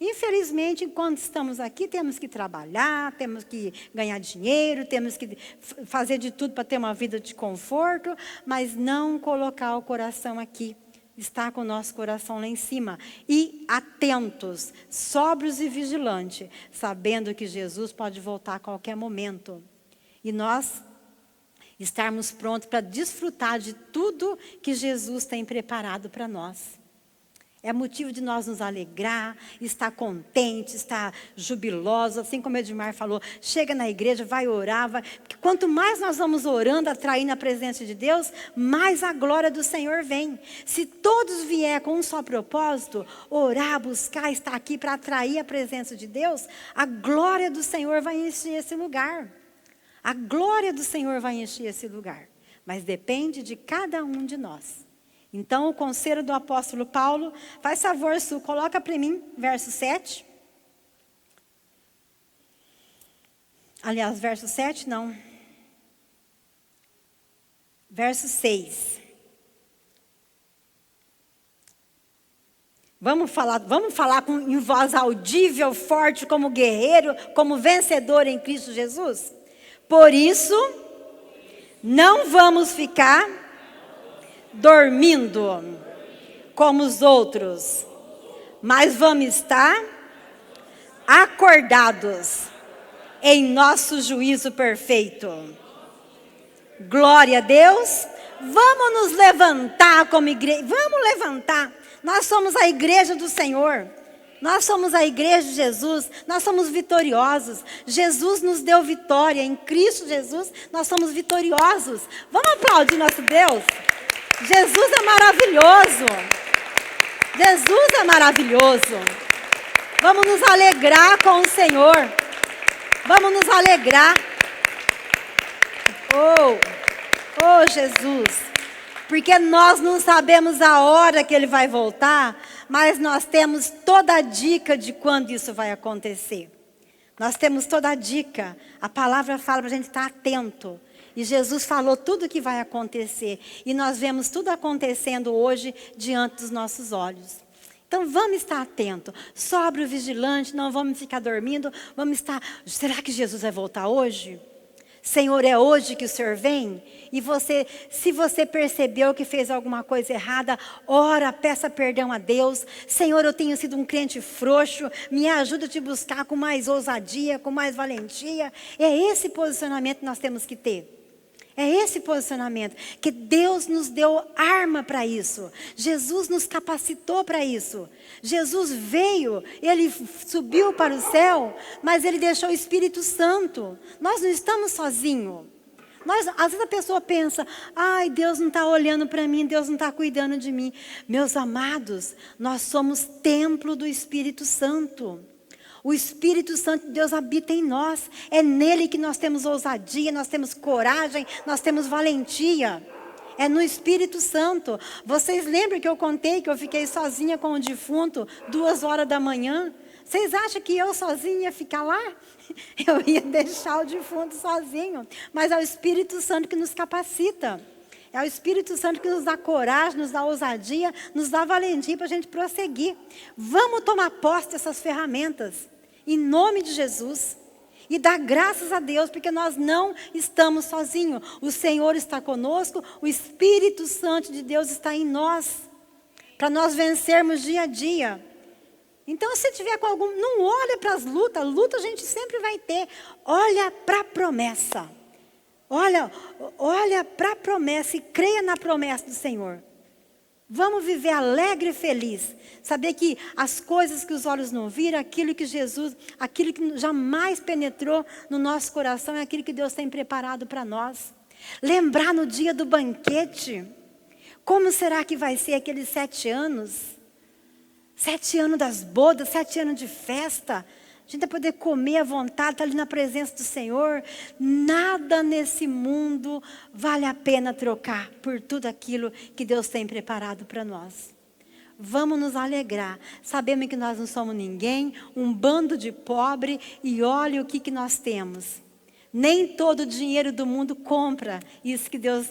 Infelizmente, enquanto estamos aqui, temos que trabalhar, temos que ganhar dinheiro, temos que fazer de tudo para ter uma vida de conforto, mas não colocar o coração aqui. Está com o nosso coração lá em cima. E atentos, sóbrios e vigilantes, sabendo que Jesus pode voltar a qualquer momento. E nós estarmos prontos para desfrutar de tudo que Jesus tem preparado para nós. É motivo de nós nos alegrar, estar contente, estar jubiloso, assim como o Edmar falou, chega na igreja, vai orar, porque quanto mais nós vamos orando, atraindo a presença de Deus, mais a glória do Senhor vem. Se todos vier com um só propósito, orar, buscar, estar aqui para atrair a presença de Deus, a glória do Senhor vai encher esse lugar. A glória do Senhor vai encher esse lugar, mas depende de cada um de nós. Então, o conselho do apóstolo Paulo, faz favor, Su, coloca para mim, verso 7. Aliás, verso 7 não. Verso 6. Vamos falar em voz audível, forte, como guerreiro, como vencedor em Cristo Jesus? Por isso, não vamos ficar dormindo como os outros, mas vamos estar acordados em nosso juízo perfeito. Glória a Deus. Vamos nos levantar como igreja. Vamos levantar. Nós somos a igreja do Senhor. Nós somos a igreja de Jesus. Nós somos vitoriosos. Jesus nos deu vitória. Em Cristo Jesus nós somos vitoriosos. Vamos aplaudir nosso Deus. Jesus é maravilhoso. Jesus é maravilhoso. Vamos nos alegrar com o Senhor. Vamos nos alegrar. Oh Jesus. Porque nós não sabemos a hora que Ele vai voltar, mas nós temos toda a dica de quando isso vai acontecer. Nós temos toda a dica. A palavra fala para a gente estar atento. E Jesus falou tudo o que vai acontecer. E nós vemos tudo acontecendo hoje diante dos nossos olhos. Então vamos estar atentos. Sóbrio, vigilante, não vamos ficar dormindo. Vamos estar, será que Jesus vai voltar hoje? Senhor, é hoje que o Senhor vem? E você, se você percebeu que fez alguma coisa errada, ora, peça perdão a Deus. Senhor, eu tenho sido um crente frouxo, me ajuda a te buscar com mais ousadia, com mais valentia. É esse posicionamento que nós temos que ter. É esse posicionamento, que Deus nos deu arma para isso. Jesus nos capacitou para isso. Jesus veio, Ele subiu para o céu, mas Ele deixou o Espírito Santo. Nós não estamos sozinhos. Às vezes a pessoa pensa, ai, Deus não está olhando para mim, Deus não está cuidando de mim. Meus amados, nós somos templo do Espírito Santo. O Espírito Santo de Deus habita em nós. É nele que nós temos ousadia, nós temos coragem, nós temos valentia. É no Espírito Santo. Vocês lembram que eu contei que eu fiquei sozinha com o defunto 2h da manhã? Vocês acham que eu sozinha ia ficar lá? Eu ia deixar o defunto sozinho. Mas é o Espírito Santo que nos capacita. É o Espírito Santo que nos dá coragem, nos dá ousadia, nos dá valentia para a gente prosseguir. Vamos tomar posse dessas ferramentas. Em nome de Jesus. E dar graças a Deus, porque nós não estamos sozinhos. O Senhor está conosco, o Espírito Santo de Deus está em nós, para nós vencermos dia a dia. Então, se tiver com algum, não olha para as lutas, luta a gente sempre vai ter. Olha para a promessa. Olha para a promessa e creia na promessa do Senhor. Vamos viver alegre e feliz. Saber que as coisas que os olhos não viram, aquilo que jamais penetrou no nosso coração, é aquilo que Deus tem preparado para nós. Lembrar no dia do banquete. Como será que vai ser aqueles 7 anos? 7 anos das bodas, 7 anos de festa. A gente vai poder comer à vontade, estar ali na presença do Senhor. Nada nesse mundo vale a pena trocar por tudo aquilo que Deus tem preparado para nós. Vamos nos alegrar. Sabemos que nós não somos ninguém, um bando de pobre, e olha o que nós temos. Nem todo o dinheiro do mundo compra isso que Deus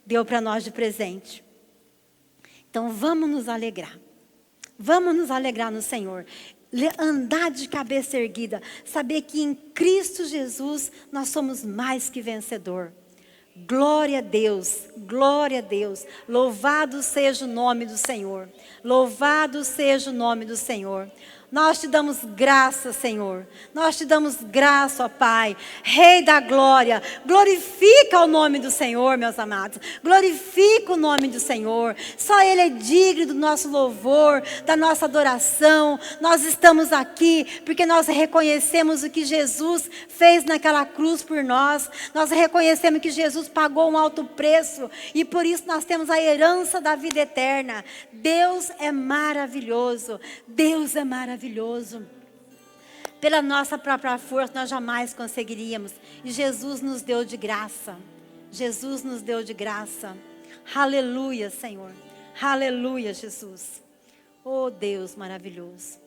deu para nós de presente. Então vamos nos alegrar. Vamos nos alegrar no Senhor. Andar de cabeça erguida. Saber que em Cristo Jesus nós somos mais que vencedor. Glória a Deus, glória a Deus. Louvado seja o nome do Senhor. Louvado seja o nome do Senhor. Nós te damos graça, Senhor. Nós te damos graça, ó Pai. Rei da glória. Glorifica o nome do Senhor, meus amados. Glorifica o nome do Senhor. Só Ele é digno do nosso louvor, da nossa adoração. Nós estamos aqui porque nós reconhecemos o que Jesus fez naquela cruz por nós. Nós reconhecemos que Jesus pagou um alto preço. E por isso nós temos a herança da vida eterna. Deus é maravilhoso. Deus é maravilhoso. Pela nossa própria força nós jamais conseguiríamos. E Jesus nos deu de graça. Jesus nos deu de graça. Aleluia, Senhor. Aleluia, Jesus. Oh, Deus maravilhoso.